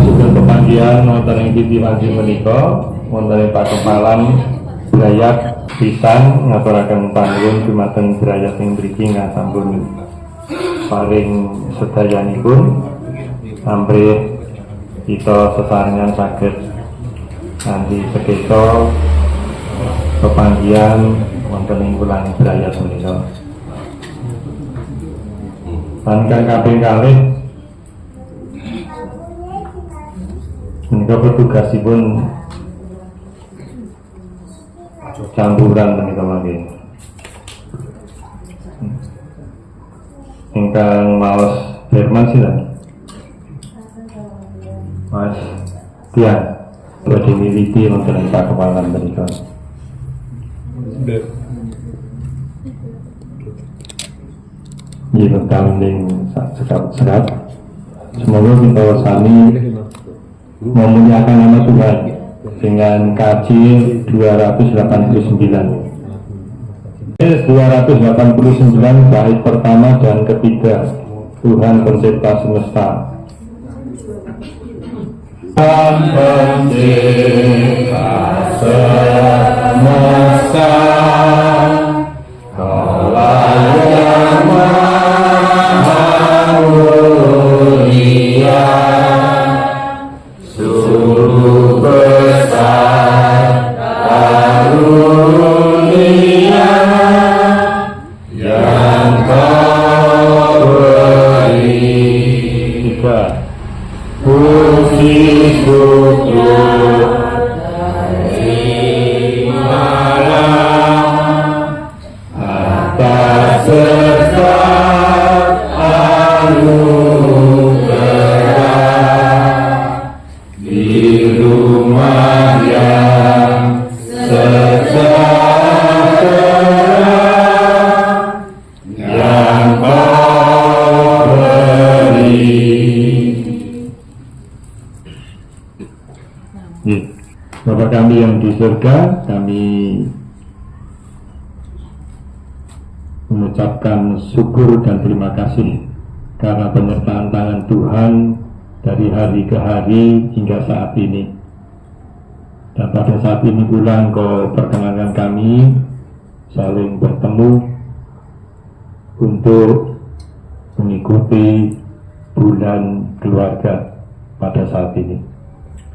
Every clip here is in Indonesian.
Sudah pepanggihan wonten ing titi wanci menika wonten ing pakempalan Brayat pisan ngaturaken panuwun dumateng Brayat ing mriki ingkang sampun paring sedayanipun ambrih kita sesarengan saged kanthi sekesa pepanggihan wonten ing wulan Brayat menika. Lan kang kaping kalih menika petugasipun campuran menika mangke. Ingkang maos Herman sinten? Mas Tian, badhe miwiti wonten ing pakempalan menika. Nggih kawin sekat. Semoga kita sami memuliakan nama Tuhan dengan kaji 289 bait pertama dan ketiga. Tuhan pencipta semesta, Tuhan pencipta semesta, Kaulah yang maha mulia, sungguh besar karunia yang Kau beri. Puji syukur dari malam atas segala anugerah di rumah yang sejahtera yang Kau beri. Bapa kami yang di surga, kami mengucapkan syukur dan terima kasih karena penyertaan tangan Tuhan dari hari ke hari hingga saat ini. Dan pada saat ini pula Engkau perkenankan kami saling bertemu untuk mengikuti bulan keluarga pada saat ini.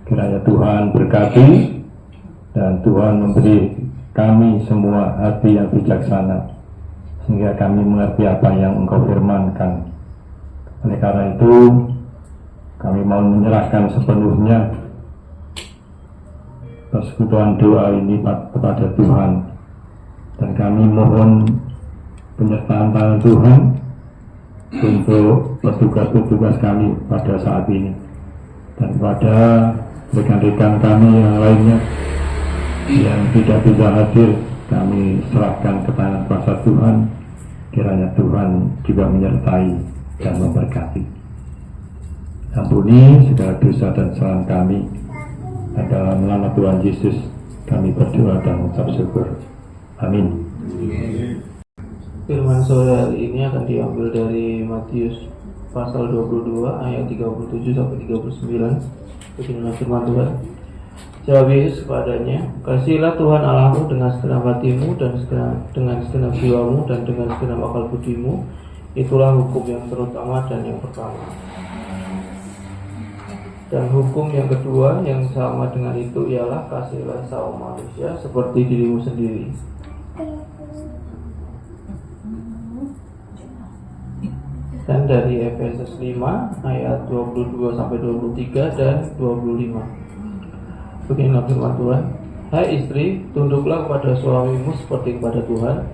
Kiranya Tuhan berkati dan Tuhan memberi kami semua hati yang bijaksana sehingga kami mengerti apa yang Engkau firmankan. Oleh karena itu kami mau menyerahkan sepenuhnya persekutuan doa ini kepada Tuhan, dan kami mohon penyertaan tangan Tuhan untuk petugas-petugas kami pada saat ini, dan pada rekan-rekan kami yang lainnya yang tidak bisa hadir, kami serahkan ke tangan kuasa Tuhan. Kiranya Tuhan juga menyertai dan memberkati. Ampuni segala dosa dan kesalahan kami, dan dalam nama Tuhan Yesus kami berdoa dan mengucap syukur. Amin. Firman sore hari ini akan diambil dari Matius pasal 22 ayat 37 sampai 39. Beginilah firman Tuhan. Jawab Yesus kepadanya, kasihilah Tuhan Allahmu dengan segenap hatimu dan dengan segenap jiwamu dan dengan segenap akal budimu. Itulah hukum yang terutama dan yang pertama. Dan hukum yang kedua yang sama dengan itu ialah kasihilah sesama manusia seperti dirimu sendiri. Dan dari Efesus 5 ayat 22 sampai 23 dan 25. Beginilah firman Tuhan. Hai istri, tunduklah kepada suamimu seperti kepada Tuhan,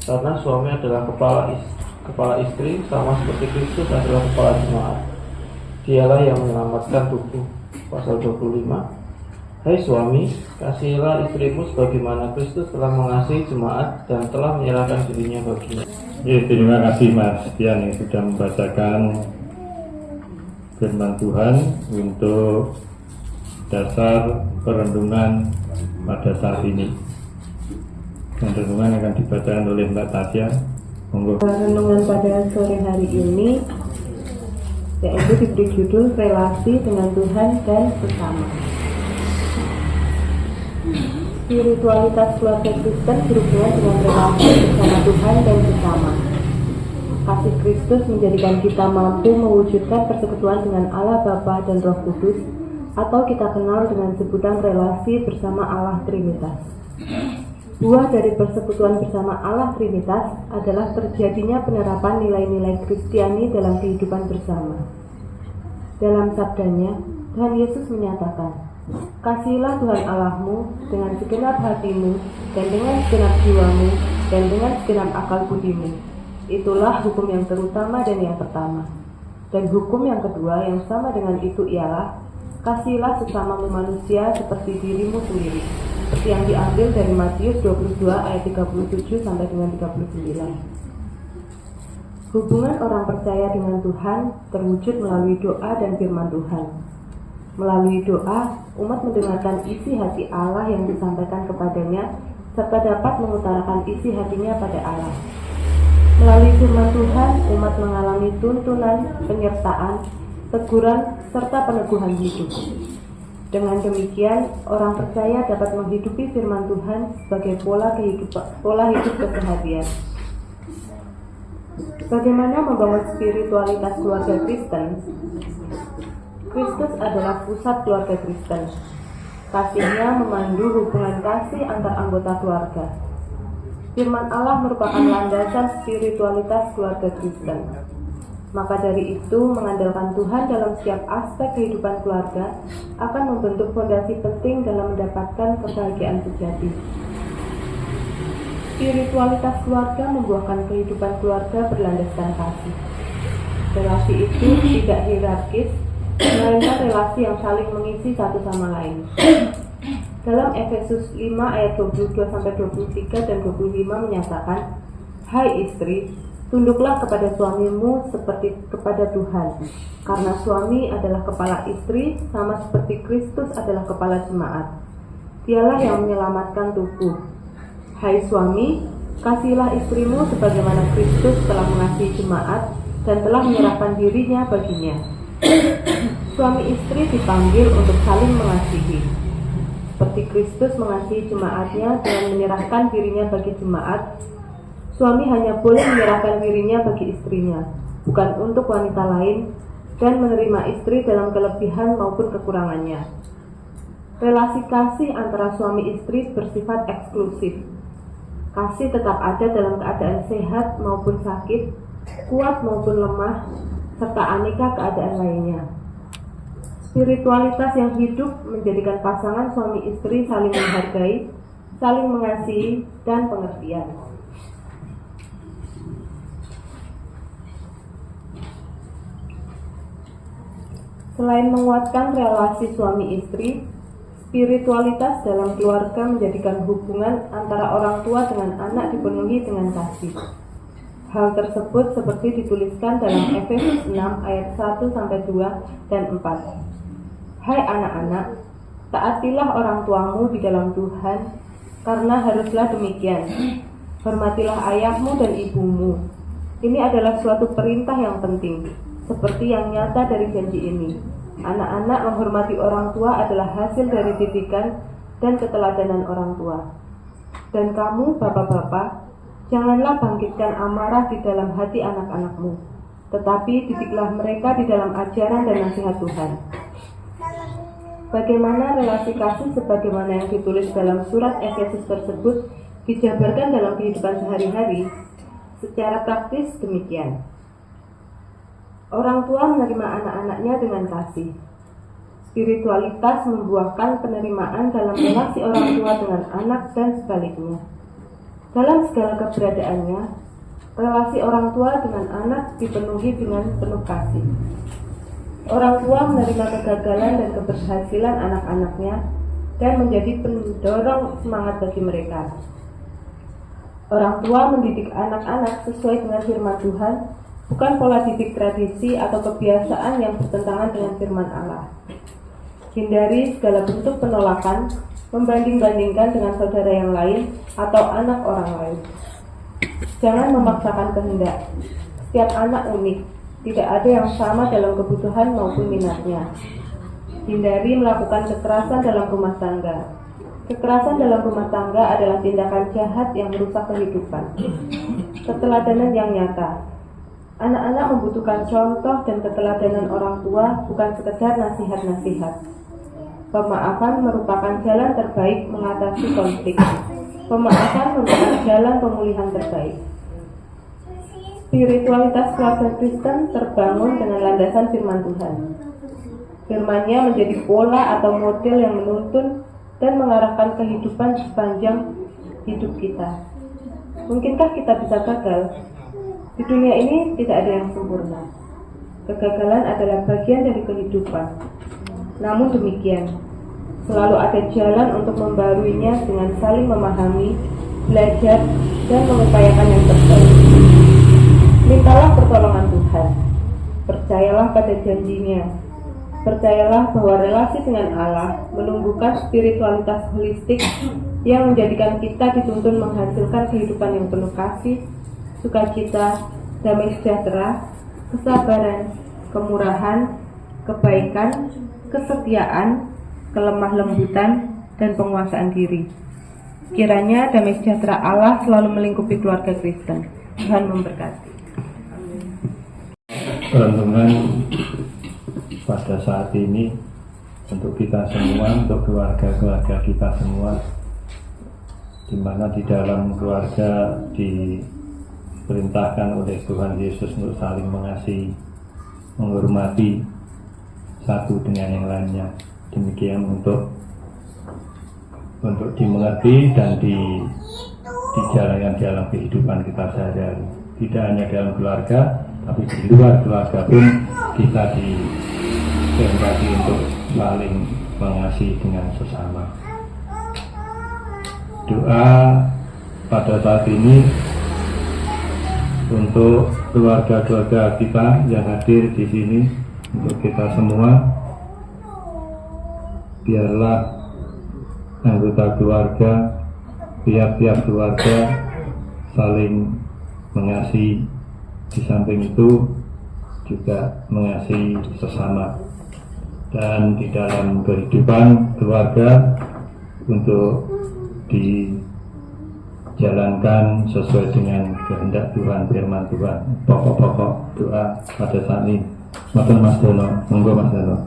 karena suami adalah kepala istri, sama seperti Kristus adalah kepala jemaat. Dialah yang menyelamatkan tubuh. Pasal 25. Hai suami, kasihilah istrimu sebagaimana Kristus telah mengasihi jemaat dan telah menyerahkan dirinya baginya. Ya, terima kasih Mas Tian yang sudah membacakan firman Tuhan untuk dasar perenungan pada saat ini. Dan renungan akan dibacakan oleh Mbak Tasya. Monggo. Renungan pada sore hari ini yaitu diberi judul relasi dengan Tuhan dan sesama. Spiritualitas keluarga Kristen berhubungan dengan relasi bersama Tuhan dan sesama. Kasih Kristus menjadikan kita mampu mewujudkan persekutuan dengan Allah Bapa dan Roh Kudus, atau kita kenal dengan sebutan relasi bersama Allah Trinitas. Buah dari persekutuan bersama Allah Trinitas adalah terjadinya penerapan nilai-nilai Kristiani dalam kehidupan bersama. Dalam sabdanya, Tuhan Yesus menyatakan, "Kasihilah Tuhan Allahmu dengan segenap hatimu, dan dengan segenap jiwamu, dan dengan segenap akal budimu." Itulah hukum yang terutama dan yang pertama. Dan hukum yang kedua yang sama dengan itu ialah, "Kasihilah sesamamu manusia seperti dirimu sendiri." Seperti yang diambil dari Matius 22 ayat 37 sampai dengan 39. Hubungan orang percaya dengan Tuhan terwujud melalui doa dan firman Tuhan. Melalui doa, umat mendengarkan isi hati Allah yang disampaikan kepadanya, serta dapat mengutarakan isi hatinya pada Allah. Melalui firman Tuhan, umat mengalami tuntunan, penyertaan, teguran, serta peneguhan hidup. Dengan demikian, orang percaya dapat menghidupi firman Tuhan sebagai pola hidup keseharian. Bagaimana membangun spiritualitas keluarga Kristen? Kristus adalah pusat keluarga Kristen. Kasih-Nya memandu hubungan kasih antar anggota keluarga. Firman Allah merupakan landasan spiritualitas keluarga Kristen. Maka dari itu, mengandalkan Tuhan dalam setiap aspek kehidupan keluarga akan membentuk fondasi penting dalam mendapatkan kebahagiaan sejati. Spiritualitas keluarga membuahkan kehidupan keluarga berlandaskan kasih. Relasi itu tidak hierarkis, melainkan relasi yang saling mengisi satu sama lain. Dalam Efesus 5 ayat 22-23 dan 25 menyatakan, "Hai istri, tunduklah kepada suamimu seperti kepada Tuhan, karena suami adalah kepala istri, sama seperti Kristus adalah kepala jemaat. Dialah yang menyelamatkan tubuh. Hai suami, kasihilah istrimu sebagaimana Kristus telah mengasihi jemaat dan telah menyerahkan dirinya baginya." Suami istri dipanggil untuk saling mengasihi. Seperti Kristus mengasihi jemaatnya dengan menyerahkan dirinya bagi jemaat, suami hanya boleh menyerahkan dirinya bagi istrinya, bukan untuk wanita lain, dan menerima istri dalam kelebihan maupun kekurangannya. Relasi kasih antara suami istri bersifat eksklusif. Kasih tetap ada dalam keadaan sehat maupun sakit, kuat maupun lemah, serta aneka keadaan lainnya. Spiritualitas yang hidup menjadikan pasangan suami istri saling menghargai, saling mengasihi, dan pengertian. Selain menguatkan relasi suami istri, spiritualitas dalam keluarga menjadikan hubungan antara orang tua dengan anak dipenuhi dengan kasih. Hal tersebut seperti dituliskan dalam Efesus 6 ayat 1-2 dan 4. "Hai anak-anak, taatilah orang tuamu di dalam Tuhan, karena haruslah demikian. Hormatilah ayahmu dan ibumu. Ini adalah suatu perintah yang penting, seperti yang nyata dari janji ini. Anak-anak menghormati orang tua adalah hasil dari didikan dan keteladanan orang tua. Dan kamu, bapak-bapak, janganlah bangkitkan amarah di dalam hati anak-anakmu, tetapi didiklah mereka di dalam ajaran dan nasihat Tuhan." Bagaimana relasi kasih sebagaimana yang ditulis dalam surat Efesus tersebut dijabarkan dalam kehidupan sehari-hari? Secara praktis demikian. Orang tua menerima anak-anaknya dengan kasih. Spiritualitas membuahkan penerimaan dalam relasi orang tua dengan anak dan sebaliknya. Dalam segala keberadaannya, relasi orang tua dengan anak dipenuhi dengan penuh kasih. Orang tua menerima kegagalan dan keberhasilan anak-anaknya dan menjadi pendorong semangat bagi mereka. Orang tua mendidik anak-anak sesuai dengan firman Tuhan, bukan pola didik tradisi atau kebiasaan yang bertentangan dengan firman Allah. Hindari segala bentuk penolakan, membanding-bandingkan dengan saudara yang lain atau anak orang lain. Jangan memaksakan kehendak. Setiap anak unik, tidak ada yang sama dalam kebutuhan maupun minatnya. Hindari melakukan kekerasan dalam rumah tangga. Kekerasan dalam rumah tangga adalah tindakan jahat yang merusak kehidupan. Keteladanan yang nyata. Anak-anak membutuhkan contoh dan keteladanan orang tua, bukan sekedar nasihat-nasihat. Pemaafan merupakan jalan terbaik mengatasi konflik. Pemaafan merupakan jalan pemulihan terbaik. Spiritualitas keluarga Kristen terbangun dengan landasan firman Tuhan. Firman-Nya menjadi pola atau model yang menuntun dan mengarahkan kehidupan sepanjang hidup kita. Mungkinkah kita bisa gagal? Di dunia ini tidak ada yang sempurna. Kegagalan adalah bagian dari kehidupan. Namun demikian, selalu ada jalan untuk membaruinya dengan saling memahami, belajar, dan mengupayakan yang terbaik. Mintalah pertolongan Tuhan. Percayalah pada janjinya. Percayalah bahwa relasi dengan Allah menumbuhkan spiritualitas holistik yang menjadikan kita dituntun menghasilkan kehidupan yang penuh kasih, sukacita, damai sejahtera, kesabaran, kemurahan, kebaikan, kesetiaan, kelemah lembutan, dan penguasaan diri. Kiranya damai sejahtera Allah selalu melingkupi keluarga Kristen. Tuhan memberkati. Renungan pada saat ini untuk kita semua, untuk keluarga-keluarga kita semua, di mana di dalam keluarga diperintahkan oleh Tuhan Yesus untuk saling mengasihi, menghormati satu dengan yang lainnya. Demikian untuk dimengerti dan dijalankan dalam kehidupan kita sehari-hari. Tidak hanya dalam keluarga, tapi di luar keluarga pun kita dikehendaki untuk saling mengasihi dengan sesama. Doa pada saat ini untuk keluarga-keluarga kita yang hadir di sini, untuk kita semua, biarlah anggota keluarga, tiap-tiap keluarga saling mengasihi, di samping itu juga mengasihi sesama, dan di dalam kehidupan keluarga untuk dijalankan sesuai dengan kehendak Tuhan, firman Tuhan. Pokok-pokok doa pada saat ini. Matur Mas Dono, monggo Mas Dono.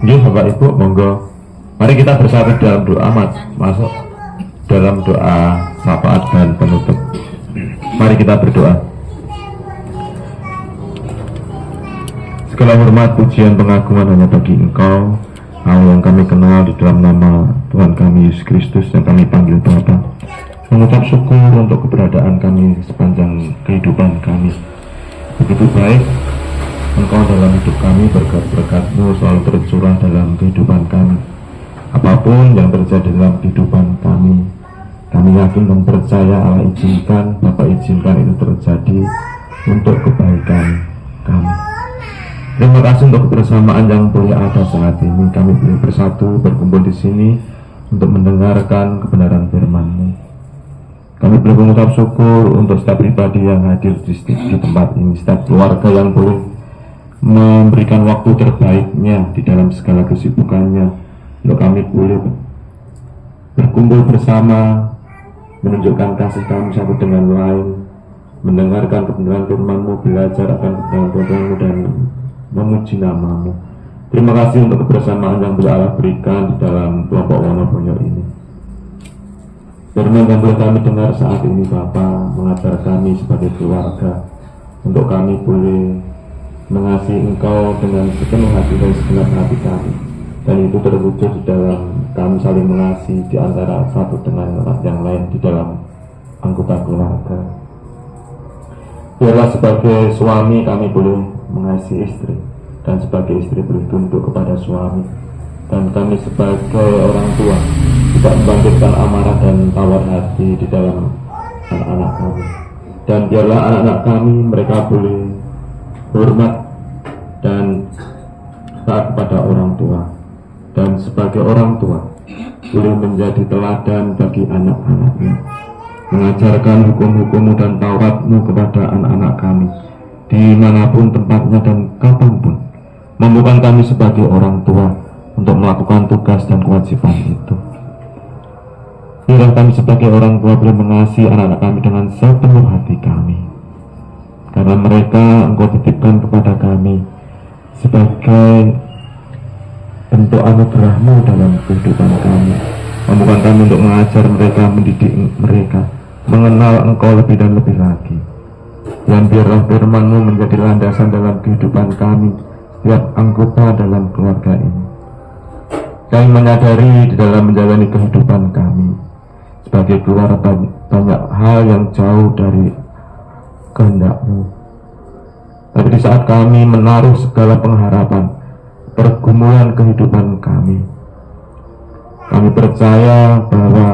Nggih Bapak Ibu, monggo. Mari kita bersatu dalam doa, masuk dalam doa syafaat dan penutup. Mari kita berdoa. Segala hormat, pujian, pengagungan hanya bagi Engkau, Allah yang kami kenal di dalam nama Tuhan kami Yesus Kristus yang kami panggil Bapa. Mengucap syukur untuk keberadaan kami sepanjang kehidupan kami. Begitu baik Engkau dalam hidup kami, berkat-berkat-Mu selalu tercurah dalam kehidupan kami. Apapun yang terjadi dalam kehidupan kami yakin dan percaya Allah izinkan, Bapak izinkan itu terjadi untuk kebaikan kami. Terima kasih untuk kebersamaan yang boleh ada saat ini. Kami boleh bersatu, berkumpul di sini untuk mendengarkan kebenaran firman-Mu. Kami boleh mengucap syukur untuk setiap pribadi yang hadir di tempat ini, setiap keluarga yang boleh memberikan waktu terbaiknya di dalam segala kesibukannya, untuk kami boleh berkumpul bersama, menunjukkan kasih kami satu dengan lain, mendengarkan kebenaran firman-Mu, belajar akan kebenaran firman-Mu, dan memuji nama-Mu. Terima kasih untuk kebersamaan yang boleh Allah berikan di dalam kelompok Wonoboyo ini. Firman yang boleh kami dengar saat ini, Bapa, mengajar kami sebagai keluarga, untuk kami boleh mengasihi Engkau dengan sepenuh hati dan segenap hati kami, dan itu terwujud di dalam kami saling mengasihi di antara satu dengan yang lain di dalam anggota keluarga. Biarlah sebagai suami kami boleh mengasihi istri, dan sebagai istri boleh tunduk kepada suami, dan kami sebagai orang tua tidak membangkitkan amarah dan tawar hati di dalam anak-anak kami. Dan biarlah anak-anak kami, mereka boleh hormat dan sebagai orang tua boleh menjadi teladan bagi anak-anaknya, mengajarkan hukum-hukum-Mu dan Taurat-Mu kepada anak-anak kami dimanapun tempatnya dan kapanpun. Mampukan kami sebagai orang tua untuk melakukan tugas dan kewajiban itu. Biarlah kami sebagai orang tua boleh mengasihi anak-anak kami dengan sepenuh hati kami, karena mereka Engkau titipkan kepada kami sebagai bentuk anugerah-Mu dalam kehidupan kami. Mampukan kami untuk mengajar mereka, mendidik mereka, mengenal Engkau lebih dan lebih lagi. Dan biarlah firman-Mu menjadi landasan dalam kehidupan kami, setiap anggota dalam keluarga ini. Kami menyadari di dalam menjalani kehidupan kami sebagai keluarga banyak hal yang jauh dari kehendak-Mu. Tapi di saat kami menaruh segala pengharapan pergumulan kehidupan kami percaya bahwa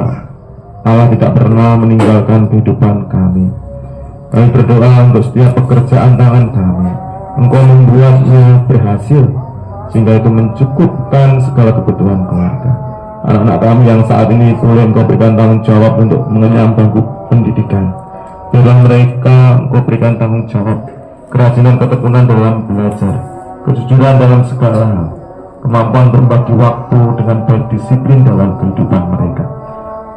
Allah tidak pernah meninggalkan kehidupan kami. Kami berdoa untuk setiap pekerjaan tangan kami, Engkau membuatnya berhasil sehingga itu mencukupkan segala kebutuhan keluarga. Anak-anak kami yang saat ini boleh Engkau berikan tanggung jawab untuk mengenyam bangku pendidikan. Biarlah mereka Engkau berikan tanggung jawab, kerajinan ketekunan dalam belajar, kejujuran dalam segala hal, kemampuan berbagi waktu dengan baik, disiplin dalam kehidupan mereka.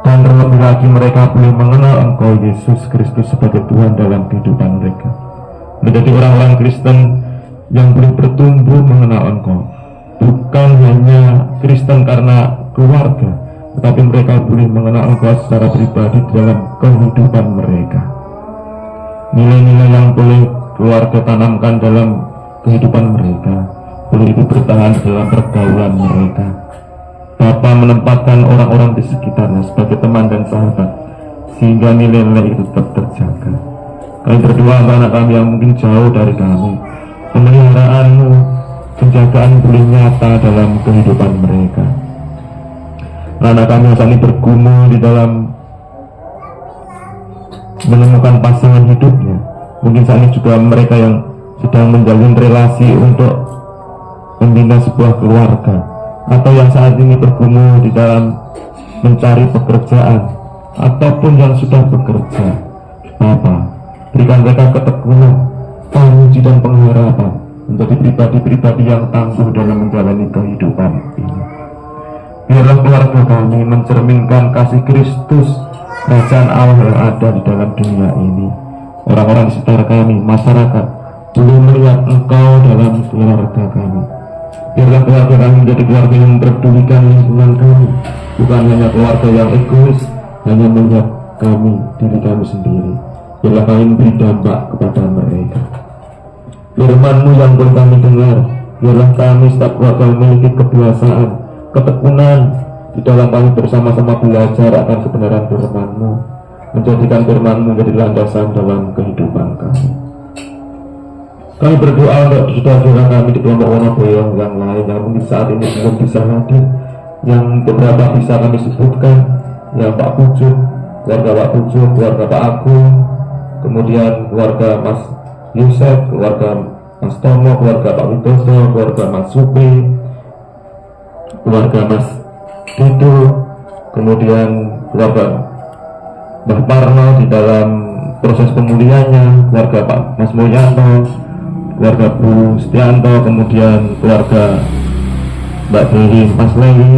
Dan terlebih lagi mereka boleh mengenal Engkau Yesus Kristus sebagai Tuhan dalam kehidupan mereka, menjadi orang-orang Kristen yang boleh bertumbuh mengenal Engkau. Bukan hanya Kristen karena keluarga, tetapi mereka boleh mengenal Engkau secara pribadi dalam kehidupan mereka. Nilai-nilai yang boleh keluarga tanamkan dalam kehidupan mereka, boleh itu bertahan dalam pergaulan mereka. Bapa menempatkan orang-orang di sekitarnya sebagai teman dan sahabat, sehingga nilai-nilai itu tetap terjaga. Kami berdoa untuk anak kami yang mungkin jauh dari kami, pemeliharaan-Mu, penjagaan boleh nyata dalam kehidupan mereka. Anak kami yang saat ini bergumul di dalam menemukan pasangan hidupnya, mungkin saat ini juga mereka yang sedang menjalin relasi untuk membina sebuah keluarga, atau yang saat ini bergumul di dalam mencari pekerjaan, ataupun yang sudah bekerja. Bapa, berikan mereka ketekunan, panguji dan pengharapan menjadi pribadi-pribadi yang tangguh dalam menjalani kehidupan ini. Biarlah keluarga kami mencerminkan kasih Kristus, kerajaan Allah yang ada di dalam dunia ini. Orang-orang di sekitar kami, masyarakat, boleh melihat Engkau dalam keluarga kami. Biarlah keluarga kami menjadi keluarga yang memperdulikan lingkungan kami, bukan hanya keluarga yang egois, hanya melihat kami, diri kami sendiri. Biarlah kami memberi dampak kepada mereka. Firman-Mu yang boleh kami dengar, biarlah kami setiap keluarga memiliki kebiasaan, ketekunan di dalam kami bersama-sama belajar akan kebenaran firman-Mu, menjadikan firman-Mu menjadi landasan dalam kehidupan kami. Kami berdoa untuk saudara-saudara kami di kelompok Wonoboyo yang lain yang mungkin saat ini belum bisa hadir, yang beberapa bisa kami sebutkan, yang Pak Pujuk, keluarga Pak Pujuk, keluarga Pak Agung, kemudian keluarga Mas Yusef, keluarga Mas Tomo, keluarga Pak Widodo, keluarga Mas Supi, keluarga Mas Dido, kemudian keluarga Mbah Parno di dalam proses pemulihannya, keluarga Pak Mas Mulyanto, keluarga Bu Setianto, kemudian keluarga Mbak Dewi Mas Lewi,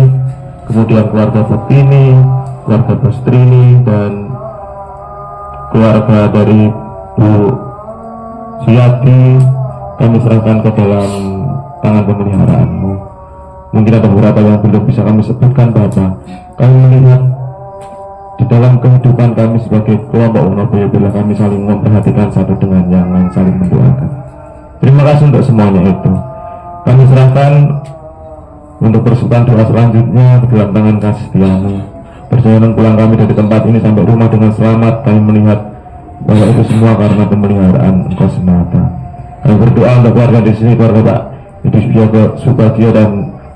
kemudian keluarga Bu Tini, keluarga Bu Strini, dan keluarga dari Bu Siati. Kami serahkan ke dalam tangan pemeliharaan-Mu. Mungkin ada beberapa yang belum bisa kami sebutkan, Bapak. Kami melihat di dalam kehidupan kami sebagai kelompok Wonoboyo, bila kami saling memperhatikan satu dengan yang lain, saling mendoakan. Terima kasih untuk semuanya itu. Kami serahkan untuk persiapan doa selanjutnya ke dalam tangan kasih setia-Mu. Perjalanan pulang kami dari tempat ini sampai rumah dengan selamat, kami melihat bahwa itu semua karena pemeliharaan Engkau semata. Kami berdoa untuk keluarga di sini, keluarga Pak Idus Subagio dan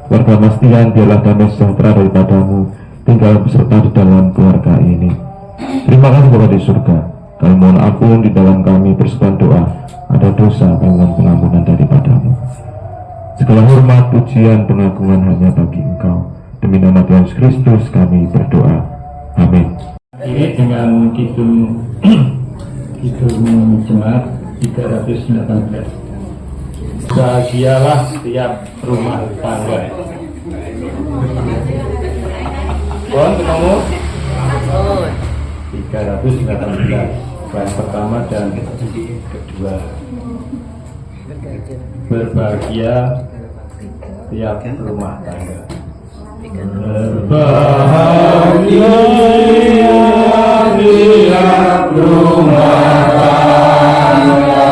keluarga Mas Tian, biarlah damai sejahtera daripada-Mu tinggal beserta di dalam keluarga ini. Terima kasih Bapa di surga. Kami mohon ampun di dalam kami berseru doa ada dosa, kami mohon pengampunan daripada-Mu. Segala hormat, pujian, pengagungan hanya bagi Engkau. Demi nama Tuhan Yesus Kristus kami berdoa. Amin. Ini dengan kidung jemaat 319. Bahagialah setiap rumah tangga. Pohon ketemu 319. Bahan pertama dan kedua. Berbahagia setiap rumah tangga. Berbahagia setiap rumah tangga.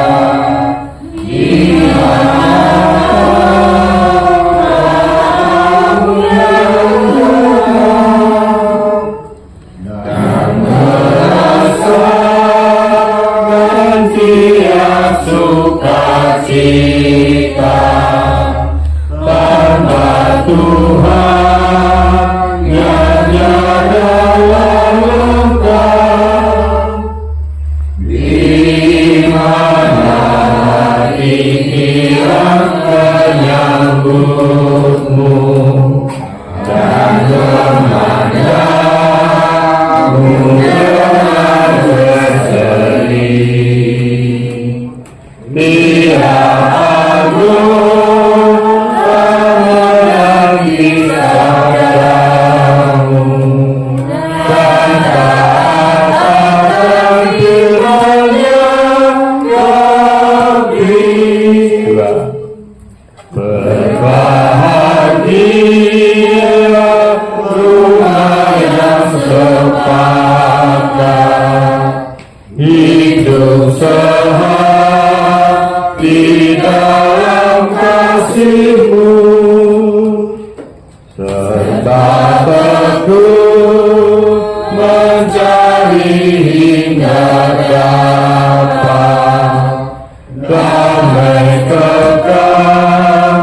Sukacita tanpa Tuhan hanya dalam lengkap, di mana pikiran menyambutmu dan memandangmu dengan berseri. Dia agung yang disadamu dan katakan kiranya kami berbahagia rumah yang sepakat, hidup sehat di dalam kasih-Mu, serta teguh mencari hingga dapat damai kekal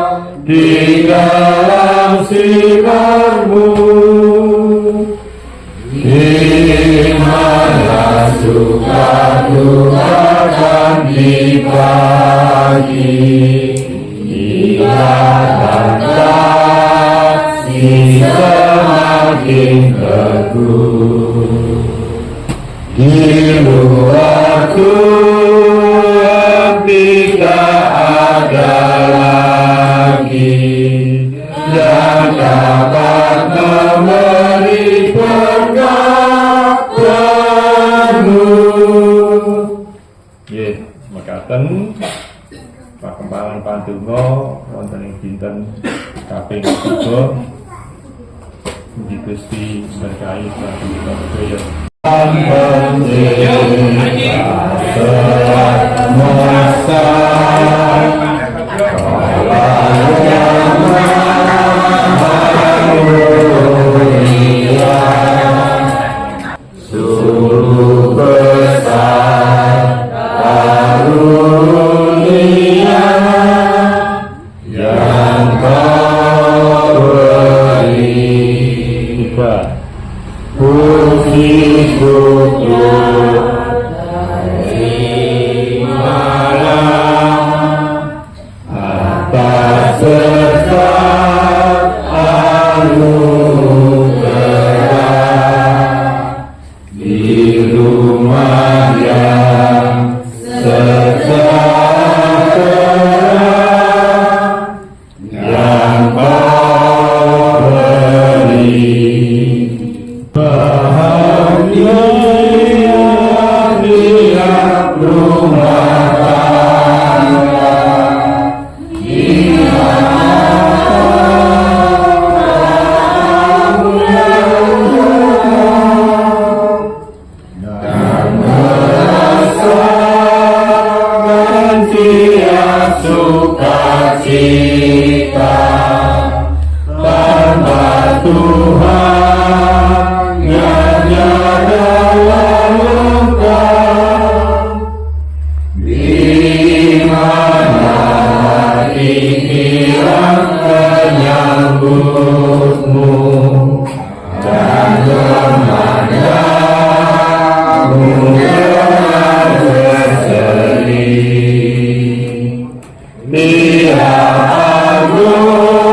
di dalam sinar-Mu. Di mana suka duka dan dibagi, ikatan kasih semakin teguh. Di luar Tuhan tidak ada lagi yang dapat memberi berkat-Mu. Nggih, mekaten pakempalan pandonga wonten ing dinten kaping 3. Mugi Gusti berkahi saben sedaya. Puji syukur dari malam atas berkat anugerah di rumah yang sejahtera yang Kau beri. Bahagia tiap rumah tangga, di mana dan merasakan tiap sukacita tanpa Tuhan hanya dalam lengkap, di mana pikiran menyambutmu dan memandangmu dengan berseri. Dia agung